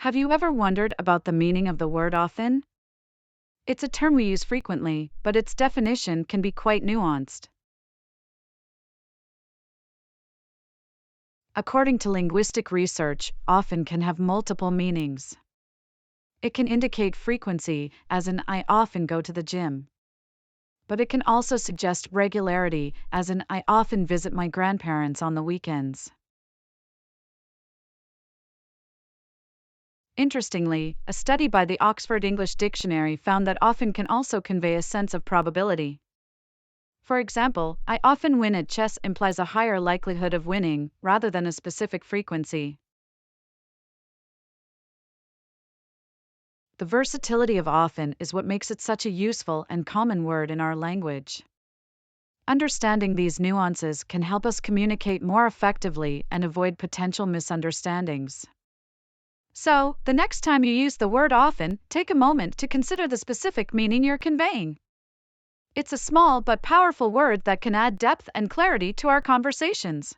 Have you ever wondered about the meaning of the word often? It's a term we use frequently, but its definition can be quite nuanced. According to linguistic research, often can have multiple meanings. It can indicate frequency, as in I often go to the gym. But it can also suggest regularity, as in I often visit my grandparents on the weekends. Interestingly, a study by the Oxford English Dictionary found that often can also convey a sense of probability. For example, I often win at chess implies a higher likelihood of winning, rather than a specific frequency. The versatility of often is what makes it such a useful and common word in our language. Understanding these nuances can help us communicate more effectively and avoid potential misunderstandings. So, the next time you use the word often, take a moment to consider the specific meaning you're conveying. It's a small but powerful word that can add depth and clarity to our conversations.